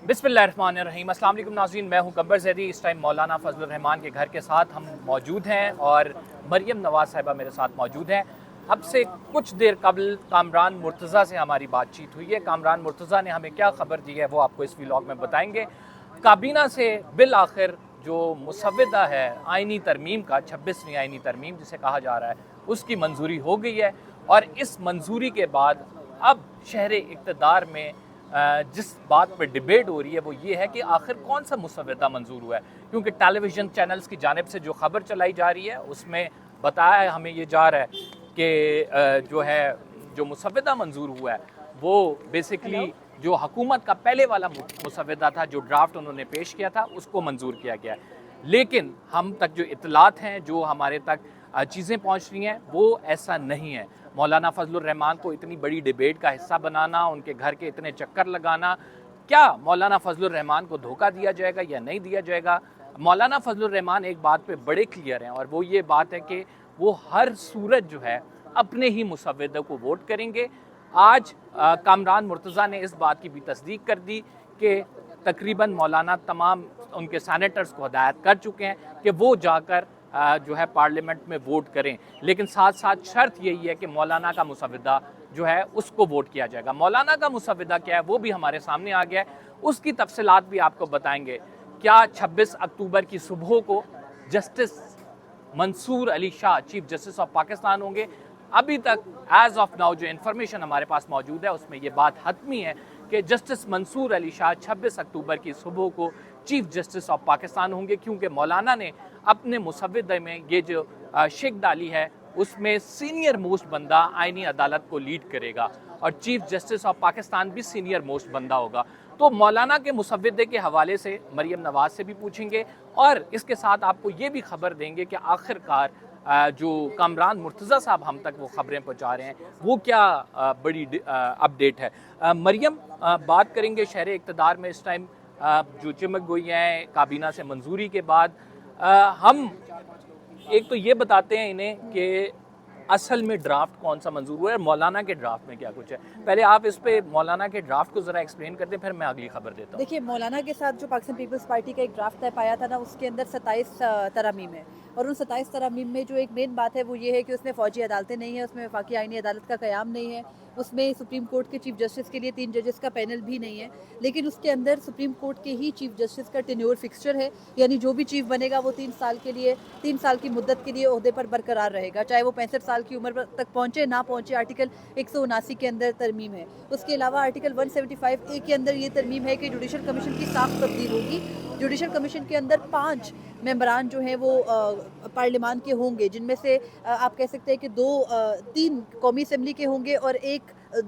बिस्मिल्लाहिर्रहमानिर्रहीम। अस्सलाम वालेकुम नाज़रीन, मैं हूं गब्बर ज़ैदी। इस टाइम मौलाना फजलुर रहमान के घर के साथ हम मौजूद हैं और मरियम नवाज़ साहिबा मेरे साथ मौजूद हैं। अब से कुछ देर कबल कामरान मुर्तज़ा से हमारी बातचीत हुई है। कामरान मुर्तज़ा ने हमें क्या ख़बर दी है वो आपको इस व्लॉग में बताएंगे। काबीना से बिल आखिर जो मुसव्वदा है आइनी तरमीम का, 26वीं आइनी तरमीम जिसे कहा जा रहा है, उसकी मंजूरी हो गई है। और इस मंजूरी के बाद अब शहर इक़्तिदार में जिस बात पर डिबेट हो रही है वो ये है कि आखिर कौन सा मुसव्वदा मंजूर हुआ है, क्योंकि टेलीविज़न चैनल्स की जानिब से जो खबर चलाई जा रही है उसमें बताया हमें ये जा रहा है कि जो मुसव्वदा मंजूर हुआ है वो बेसिकली जो हुकूमत का पहले वाला मुसव्वदा था, जो ड्राफ्ट उन्होंने पेश किया था, उसको मंजूर किया गया है। लेकिन हम तक जो इत्तलात हैं, जो हमारे तक चीज़ें पहुँच रही हैं, वो ऐसा नहीं है। मौलाना फजलुर रहमान को इतनी बड़ी डिबेट का हिस्सा बनाना, उनके घर के इतने चक्कर लगाना, क्या मौलाना फजलुर रहमान को धोखा दिया जाएगा या नहीं दिया जाएगा? मौलाना फजलुर रहमान एक बात पे बड़े क्लियर हैं और वो ये बात है कि वो हर सूरत जो है अपने ही मुसव्वदे को वोट करेंगे। आज कामरान मुर्तज़ा ने इस बात की भी तस्दीक कर दी कि तकरीबन मौलाना तमाम उनके सैनेटर्स को हदायत कर चुके हैं कि वो जाकर जो है पार्लियामेंट में वोट करें, लेकिन साथ साथ शर्त यही है कि मौलाना का मुसव्वदा जो है उसको वोट किया जाएगा। मौलाना का मुसव्वदा क्या है वो भी हमारे सामने आ गया है, उसकी तफसीलात भी आपको बताएंगे। क्या 26 अक्टूबर की सुबह को justice Mansoor Ali Shah chief justice of Pakistan होंगे? अभी तक एज ऑफ नाउ जो इन्फॉर्मेशन हमारे पास मौजूद है उसमें ये बात हतमी है कि जस्टिस मंसूर अली शाह 26 अक्टूबर की सुबह को चीफ जस्टिस ऑफ पाकिस्तान होंगे, क्योंकि मौलाना ने अपने मुसव्वदे में ये जो शेख डाली है उसमें सीनियर मोस्ट बंदा आइनी अदालत को लीड करेगा और चीफ जस्टिस ऑफ पाकिस्तान भी सीनियर मोस्ट बंदा होगा। तो मौलाना के मुसव्वदे के हवाले से मरियम नवाज़ से भी पूछेंगे और इसके साथ आपको ये भी खबर देंगे कि आखिरकार जो कामरान मुर्तज़ा साहब हम तक वो खबरें पहुँचा रहे हैं वो क्या बड़ी अपडेट है। मरियम, बात करेंगे शहर इक़्तिदार में इस टाइम जो चिमक गई हैं काबीना से मंजूरी के बाद। हम एक तो ये बताते हैं इन्हें कि असल में ड्राफ्ट कौन सा मंजूर हुआ है और मौलाना के ड्राफ्ट में क्या कुछ है। पहले आप इस पे मौलाना के ड्राफ्ट को ज़रा एक्सप्लेन करते हैं, फिर मैं अगली खबर देता हूँ। देखिए, मौलाना के साथ जो पाकिस्तान पीपल्स पार्टी का एक ड्राफ्ट तय पाया था ना, उसके अंदर 27 तरामीम है और उन 27 तरामीम में जो एक मेन बात है वो ये है कि उसमें फ़ौजी अदालतें नहीं है, उसमें वफाकी आइनी अदालत का क़याम नहीं है, उसमें सुप्रीम कोर्ट के चीफ जस्टिस के लिए 3 जजेस का पैनल भी नहीं है, लेकिन उसके अंदर सुप्रीम कोर्ट के ही चीफ जस्टिस का टेन्योर फिक्सचर है, यानी जो भी चीफ बनेगा वो 3 साल के लिए 3 साल की मुद्दत के लिए ओहदे पर बरकरार रहेगा, चाहे वो 65 साल की उम्र तक पहुँचे ना पहुँचे। आर्टिकल 179 के अंदर तरमीम है। उसके अलावा आर्टिकल 175A के अंदर ये तरमीम है कि जुडिशल कमीशन की साख तब्दील होगी। जुडिशल कमीशन के अंदर 5 मेंबरान जो हैं वो पार्लियामान के होंगे, जिनमें से आप कह सकते हैं कि 3 कौमी असम्बली के होंगे और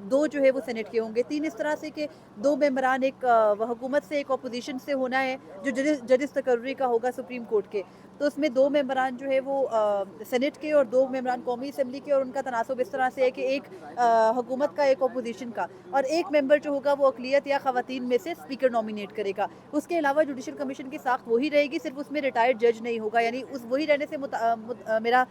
2 जो है वो सेनेट के होंगे। 3 इस तरह से कि 2 मेंबरान एक हुकूमत से एक अपोजिशन से होना है जो जजिस तकर्री का होगा सुप्रीम कोर्ट के, तो उसमें 2 मेंबरान जो है वो सेनेट के और 2 मेंबरान कौमी असम्बली के, और उनका तनासब इस तरह से है कि एक हुकूमत का एक अपोजिशन का, और एक मेंबर जो होगा वो अक़लियत या ख़वातीन में से स्पीकर नॉमिनेट करेगा। उसके अलावा जुडिशल कमीशन की साख वही रहेगी, सिर्फ उसमें रिटायर्ड जज नहीं होगा, यानी उस वही रहने से मेरा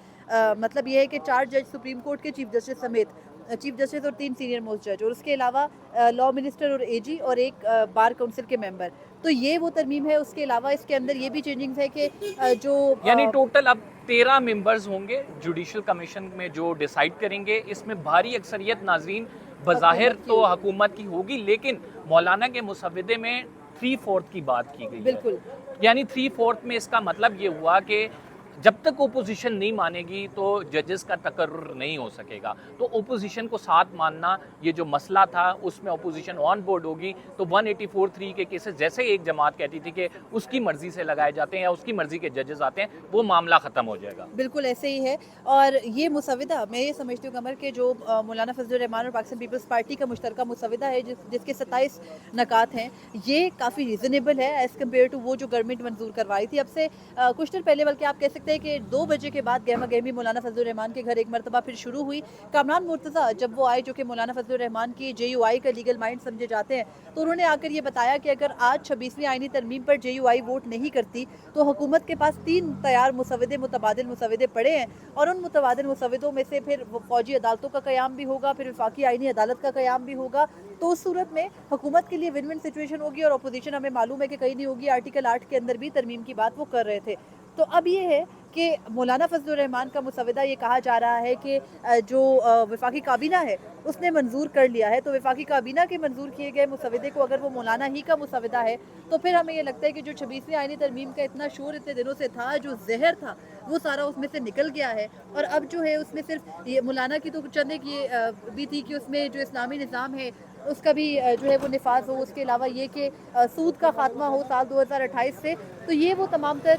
मतलब ये है कि 4 जज सुप्रीम कोर्ट के चीफ जस्टिस समेत, चीफ जस्टिस और 3 सीनियर मोस्ट जज, और उसके अलावा लॉ मिनिस्टर और एजी और एक बार काउंसिल के मेंबर। तो ये वो तरमीम है। उसके अलावा इसके अंदर ये भी चेंजिंग्स है कि जो यानी टोटल अब 13 मेंबर्स होंगे जुडिशल कमीशन में जो डिसाइड करेंगे। इसमें भारी अक्सरियत नाज़रीन बज़ाहिर तो हुकूमत की होगी, लेकिन मौलाना के मुसव्वदे में 3/4 की बात की गई है। बिल्कुल, यानी 3/4 में इसका मतलब ये हुआ कि जब तक ओपोजिशन नहीं मानेगी तो जजेस का तकर्रुर नहीं हो सकेगा। तो ओपोजिशन को साथ मानना, ये जो मसला था उसमें ओपोजिशन ऑन बोर्ड होगी तो 184(3) के केसेस जैसे एक जमात कहती थी कि उसकी मर्जी से लगाए जाते हैं या उसकी मर्जी के जजेस आते हैं, वो मामला ख़त्म हो जाएगा। बिल्कुल ऐसे ही है। और ये मुसव्वदा मैं ये समझती हूँ कमर के जो मौलाना फजलुर रहमान और पाकिस्तान पीपल्स पार्टी का मुश्तरका मुसव्वदा है जिसके 27 नकात हैं, ये काफ़ी रीज़नेबल है एज़ कम्पेयर टू वो जो गवर्नमेंट मंजूर करवाई थी अब से कुछ दिन पहले, बल्कि आप कह सकते सकते हैं कि 2 बजे के बाद गहमा गहमी मौलाना फजलुर रहमान के घर एक मरतबा फिर शुरू हुई। कामरान मुर्तज़ा जब वो आए, जो कि मौलाना फजलुर रहमान की JUI का लीगल माइंड समझे जाते हैं, तो उन्होंने आकर ये बताया कि अगर आज 26वीं आईनी तरमीम पर JUI वोट नहीं करती तो हुकूमत के पास 3 तैयार मुसवदे, मुतबादिल मुसवदे पड़े हैं, और उन मुतबादिल मुसवदों में से फिर फौजी अदालतों का क़याम भी होगा, फिर वफाकी आईनी अदालत का क़याम भी होगा। तो उस सूरत में हुकूमत के लिए विन विन सिचुएशन होगी, और अपोजिशन हमें मालूम है कि कहीं नहीं होगी। आर्टिकल 8 के अंदर भी तरमीम की बात वो कर रहे थे। तो अब ये है कि मौलाना फजलुर रहमान का मुसवदा ये कहा जा रहा है कि जो वफाकी काबीना है उसने मंजूर कर लिया है। तो वफाकी काबीना के मंजूर किए गए मुसवदे को अगर वो मौलाना ही का मुसवदा है, तो फिर हमें ये लगता है कि जो 26वीं आईनी तरमीम का इतना शोर इतने दिनों से था, जो जहर था, वो सारा उसमें से निकल गया है। और अब जो है उसमें सिर्फ ये मौलाना की तो चंद एक ये भी थी कि उसमें जो इस्लामी निज़ाम है उसका भी जो है वो निफाज हो, उसके अलावा ये कि सूद का खात्मा हो साल 2028 से। तो ये वो तमाम तर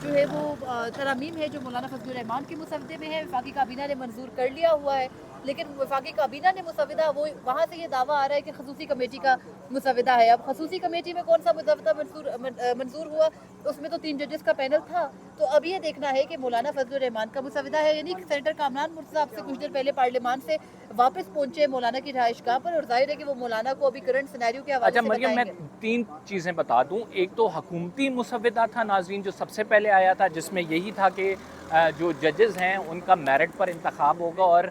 जो है वो तरामीम है जो मौलाना फजलुर रहमान के मुसवदे में है। वफाकी काबीना ने मंजूर कर लिया हुआ है, लेकिन वफाकी काबीना ने मुसवदा, वो वहाँ से ये दावा आ रहा है कि खसूसी कमेटी का मुसवदा है। अब खसूसी कमेटी में कौन सा मुसवदा मंजूर हुआ, उसमें तो 3 जजेस का पैनल था। तो अब ये देखना है कि मौलाना फजलुर रहमान का मुसवदा है। यानी सेनेटर कामरान मुर्तज़ा आपसे कुछ देर पहले पार्लियामान से वापस पहुंचे मौलाना की रहायशगाह पर, और जाहिर है कि वो मौलाना को अभी करंट सिनेरियो के हवाले अच्छा से मरियम, मैं बताएंगे। 3 चीज़ें बता दूं। एक तो हुकूमती मुसवदा था नाज़रीन, जो सबसे पहले आया था, जिसमें यही था कि जो जजेस हैं उनका मेरिट पर इंतखाब होगा, और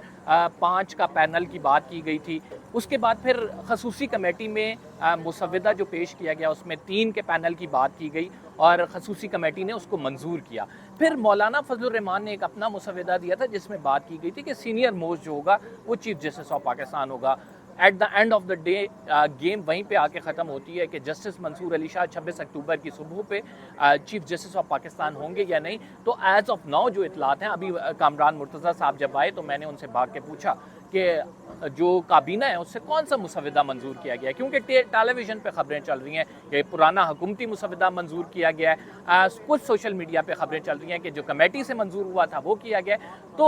5 का पैनल की बात की गई थी। उसके बाद फिर खसूसी कमेटी में मुसवदा जो पेश किया गया उसमें 3 के पैनल की बात की गई, और खसूसी कमेटी ने उसको मंजूर किया। फिर मौलाना फजलुर रहमान ने एक अपना मुसवदा दिया था जिसमें बात की गई थी कि सीनियर मोस्ट जो होगा वो चीफ जस्टिस ऑफ पाकिस्तान होगा। At the end of the day game वहीं पे आके ख़त्म होती है कि जस्टिस मंसूर अली शाह 26 अक्टूबर की सुबह पे चीफ जस्टिस ऑफ पाकिस्तान होंगे या नहीं। तो एज़ ऑफ नाउ जो इतलात हैं, अभी कामरान मुर्तज़ा साहब जब आए तो मैंने उनसे भाग के पूछा कि जो काबीना है उससे कौन सा मुसवदा मंजूर किया गया है, क्योंकि टेलीविज़न पे ख़बरें चल रही हैं कि पुराना हुकूमती मुसवदा मंजूर किया गया है। कुछ सोशल मीडिया पे ख़बरें चल रही हैं कि जो कमेटी से मंजूर हुआ था वो किया गया है। तो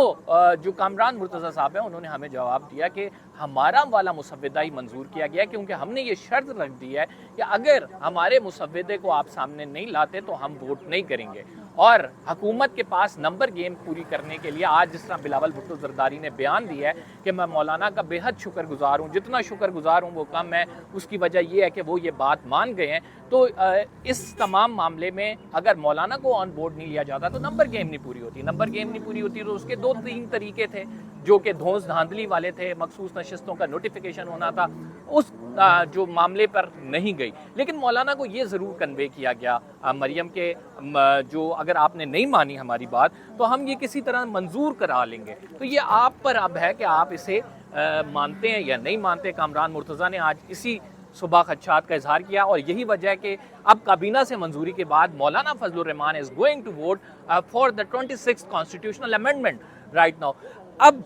जो कामरान मुर्तज़ा साहब हैं उन्होंने हमें जवाब दिया कि हमारा वाला मुसवदा ही मंजूर किया गया है, क्योंकि हमने ये शर्त रख दी है कि अगर हमारे मुसवदे को आप सामने नहीं लाते तो हम वोट नहीं करेंगे। और हुकूमत के पास नंबर गेम पूरी करने के लिए आज जिस तरह बिलावल भुट्टो जरदारी ने बयान दिया है कि मैं मौलाना का बेहद शुक्रगुजार हूँ, जितना शुक्रगुजार हूँ वो कम है, उसकी वजह यह है कि वो ये बात मान गए हैं। तो इस तमाम मामले में अगर मौलाना को ऑन बोर्ड नहीं लिया जाता तो नंबर गेम नहीं पूरी होती। नंबर गेम नहीं पूरी होती तो उसके 2-3 तरीके थे जो कि धौंस धांधली वाले थे। मखसूस नशिस्तों का नोटिफिकेशन होना था, उस जो मामले पर नहीं गई। लेकिन मौलाना को ये ज़रूर कन्वे किया गया मरियम के, जो अगर आपने नहीं मानी हमारी बात तो हम ये किसी तरह मंजूर करा लेंगे। तो ये आप पर अब है कि आप इसे मानते हैं या नहीं मानते। कामरान मुर्तज़ा ने आज इसी सुबह खदशात का इजहार किया, और यही वजह है कि अब काबीना से मंजूरी के बाद मौलाना Fazlur Rehman is going to vote for the 26th constitutional amendment right now. अब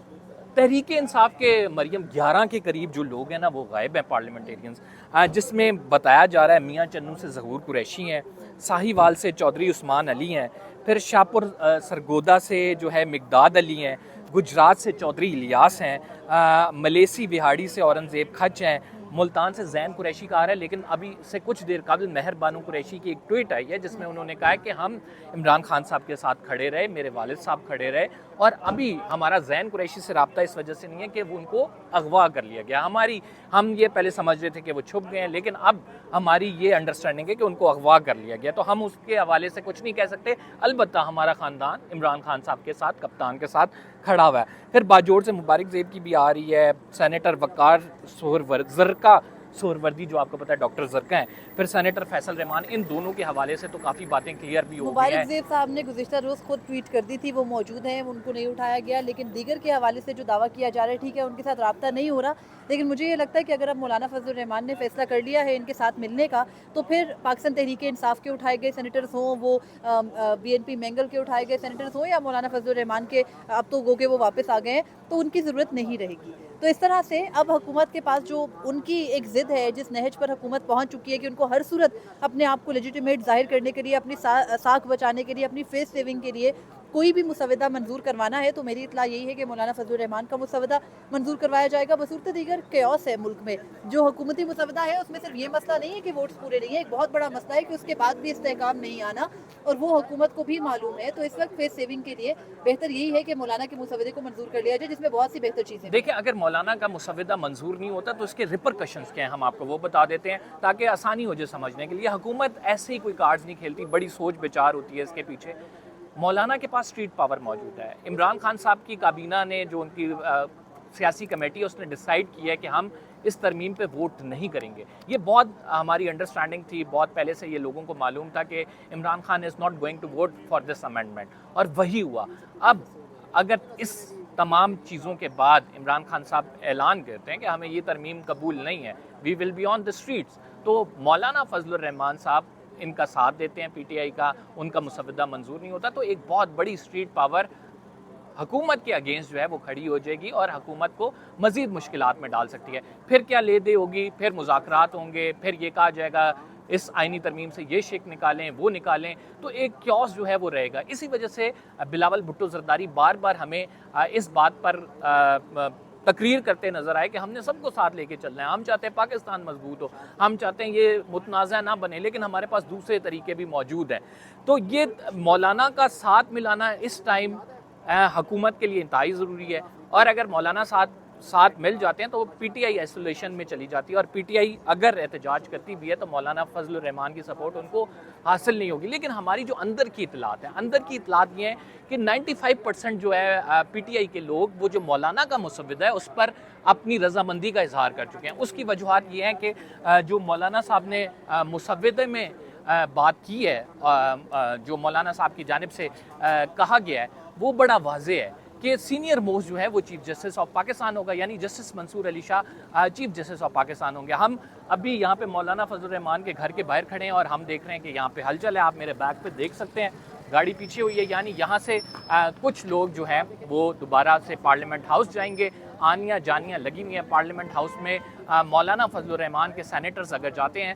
तहरीक इंसाफ के मरियम 11 के करीब जो लोग हैं ना वो गायब हैं पार्लियामेंटेरियंस, जिसमें बताया जा रहा है मियाँ चन्नू से ज़हूर कुरैशी हैं, साहिवाल से चौधरी उस्मान अली हैं, फिर शाहपुर सरगोदा से जो है मिकदाद अली हैं, गुजरात से चौधरी इलियास हैं, मलेसी बिहाड़ी से औरंगज़ेब खच हैं, मुल्तान से जैन कुरैशी का आ रहा है। लेकिन अभी से कुछ देर कबल मेहर बानो कुरैशी की एक ट्वीट आई है जिसमें उन्होंने कहा है कि हम इमरान खान साहब के साथ खड़े रहे, मेरे वालिद साहब खड़े रहे, और अभी हमारा जैन कुरैशी से रब्ता इस वजह से नहीं है कि वो उनको अगवा कर लिया गया। हम ये पहले समझ रहे थे कि वो छुप गए हैं, लेकिन अब हमारी ये अंडरस्टैंडिंग है कि उनको अगवा कर लिया गया। तो हम उसके हवाले से कुछ नहीं कह सकते, अलबत्ता हमारा ख़ानदान इमरान खान साहब के साथ, कप्तान के साथ खड़ा हुआ है। फिर बाजोड़ से मुबारक ज़ेब की भी आ रही है, सेनेटर वक़ार ज़रका सोहरवर्दी जो आपको पता है डॉक्टर ज़रका हैं, फिर सेनेटर फैसल रहमान, इन दोनों के हवाले से तो काफ़ी बातें क्लियर भी हो गई हैं। मुबारक ज़ेब साहब ने गुज़िश्ता रोज़ खुद ट्वीट कर दी थी, वो मौजूद हैं, उनको नहीं उठाया गया। लेकिन दीगर के हवाले से जो दावा किया जा रहा है, ठीक है, उनके साथ रब्ता नहीं हो रहा। लेकिन मुझे ये लगता है कि अगर अब मौलाना फजलुर रहमान ने फैसला कर लिया है इनके साथ मिलने का, तो फिर पाकिस्तान तहरीक इंसाफ के उठाए गए सेनेटर्स हों, वो BNP मैंगल के उठाए गए सेनेटर्स हों, या मौलाना फजलुर रहमान के अब तो गो के वो वापस आ गए हैं, तो उनकी ज़रूरत नहीं रहेगी। तो इस तरह से अब हुकूमत के पास जो उनकी एक ज़िद है, जिस नहज पर हुकूमत पहुंच चुकी है कि उनको हर सूरत अपने आप को लेजिटिमेट ज़ाहिर करने के लिए, अपनी साख बचाने के लिए, अपनी फेस सेविंग के लिए کوئی بھی مسودہ منظور کروانا ہے تو میری اطلاع یہی ہے کہ مولانا فضل الرحمان کا مسودہ منظور کروایا جائے گا. بصورت دیگر کیوس ہے ملک میں. جو حکومتی مسودہ ہے اس میں صرف یہ مسئلہ نہیں ہے کہ ووٹس پورے نہیں ہیں, ایک بہت بڑا مسئلہ ہے کہ اس کے بعد بھی استحکام نہیں آنا, اور وہ حکومت کو بھی معلوم ہے. تو اس وقت فیس سیونگ کے لیے بہتر یہی ہے کہ مولانا کے مسودے کو منظور کر لیا جائے, جس میں بہت سی بہتر چیزیں. دیکھیں, اگر مولانا کا مسودہ منظور نہیں ہوتا تو اس کے ریپرکشنز کیا ہیں ہم آپ کو وہ بتا دیتے ہیں تاکہ آسانی ہو جائے سمجھنے کے لیے. حکومت ایسے ہی کوئی کارڈز نہیں کھیلتی, بڑی سوچ بچار ہوتی ہے اس کے پیچھے. مولانا کے پاس اسٹریٹ پاور موجود ہے. عمران خان صاحب کی کابینہ نے, جو ان کی سیاسی کمیٹی ہے, اس نے ڈیسائیڈ کیا ہے کہ ہم اس ترمیم پہ ووٹ نہیں کریں گے. یہ بہت ہماری انڈرسٹینڈنگ تھی, بہت پہلے سے یہ لوگوں کو معلوم تھا کہ Imran Khan is not going to vote for this amendment, اور وہی ہوا. اب اگر اس تمام چیزوں کے بعد عمران خان صاحب اعلان کرتے ہیں کہ ہمیں یہ ترمیم قبول نہیں ہے, وی will be on the streets, تو مولانا فضل الرحمان صاحب ان کا ساتھ دیتے ہیں, پی ٹی آئی کا, ان کا مسودہ منظور نہیں ہوتا, تو ایک بہت بڑی اسٹریٹ پاور حکومت کے اگینسٹ جو ہے وہ کھڑی ہو جائے گی اور حکومت کو مزید مشکلات میں ڈال سکتی ہے. پھر کیا لے دے ہوگی, پھر مذاکرات ہوں گے, پھر یہ کہا جائے گا اس آئینی ترمیم سے یہ شک نکالیں, وہ نکالیں, تو ایک کیوس جو ہے وہ رہے گا. اسی وجہ سے بلاول بھٹو زرداری بار بار ہمیں اس بات پر تقریر کرتے نظر آئے کہ ہم نے سب کو ساتھ لے کے چلنا ہے, ہم چاہتے ہیں پاکستان مضبوط ہو, ہم چاہتے ہیں یہ متنازع نہ بنے, لیکن ہمارے پاس دوسرے طریقے بھی موجود ہیں. تو یہ مولانا کا ساتھ ملانا اس ٹائم حکومت کے لیے انتہائی ضروری ہے, اور اگر مولانا ساتھ مل جاتے ہیں تو پی ٹی آئی آئسولیشن میں چلی جاتی ہے, اور پی ٹی آئی اگر احتجاج کرتی بھی ہے تو مولانا فضل الرحمان کی سپورٹ ان کو حاصل نہیں ہوگی. لیکن ہماری جو اندر کی اطلاعات ہیں, اندر کی اطلاعات یہ ہیں کہ 95% جو ہے پی ٹی آئی کے لوگ, وہ جو مولانا کا مسودہ ہے اس پر اپنی رضامندی کا اظہار کر چکے ہیں. اس کی وجوہات یہ ہیں کہ جو مولانا صاحب نے مسودے میں بات کی ہے, جو مولانا صاحب کی جانب سے کہا گیا ہے, وہ بڑا واضح ہے کہ سینئر موسٹ جو ہے وہ چیف جسٹس آف پاکستان ہوگا, یعنی justice Mansoor Ali Shah chief justice of Pakistan ہوں گے. ہم ابھی یہاں پہ مولانا فضل الرحمان کے گھر کے باہر کھڑے ہیں اور ہم دیکھ رہے ہیں کہ یہاں پہ ہلچل ہے, آپ میرے بیک پہ دیکھ سکتے ہیں, گاڑی پیچھے ہوئی ہے, یعنی یہاں سے کچھ لوگ جو ہیں وہ دوبارہ سے پارلیمنٹ ہاؤس جائیں گے. آنیاں جانیاں لگی ہوئی ہیں پارلیمنٹ ہاؤس میں. مولانا فضل الرحمان کے سینیٹرز اگر جاتے ہیں,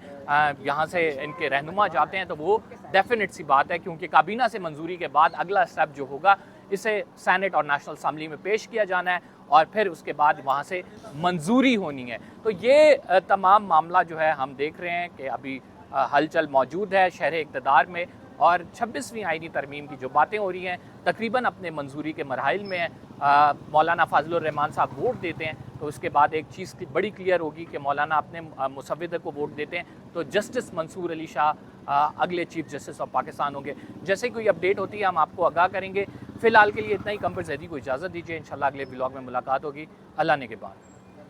یہاں سے ان کے رہنما جاتے ہیں, تو وہ ڈیفینیٹ سی بات ہے, کیونکہ کابینہ سے منظوری کے بعد اگلا اسٹیپ جو ہوگا اسے سینٹ اور نیشنل اسمبلی میں پیش کیا جانا ہے, اور پھر اس کے بعد وہاں سے منظوری ہونی ہے. تو یہ تمام معاملہ جو ہے ہم دیکھ رہے ہیں کہ ابھی ہلچل موجود ہے شہر اقتدار میں, اور 26ویں آئینی ترمیم کی جو باتیں ہو رہی ہیں تقریباً اپنے منظوری کے مراحل میں ہیں. مولانا فضل الرحمان صاحب ووٹ دیتے ہیں تو اس کے بعد ایک چیز بڑی کلیئر ہوگی کہ مولانا اپنے مسودے کو ووٹ دیتے ہیں تو جسٹس منصور علی شاہ اگلے چیف جسٹس آف پاکستان ہوں گے. جیسے کوئی اپڈیٹ ہوتی ہے ہم آپ کو آگاہ کریں گے. فی الحال کے لیے اتنا ہی. قمر زیدی کو اجازت دیجیے, انشاءاللہ اگلے ولاگ میں ملاقات ہوگی. اللہ نے کے بعد.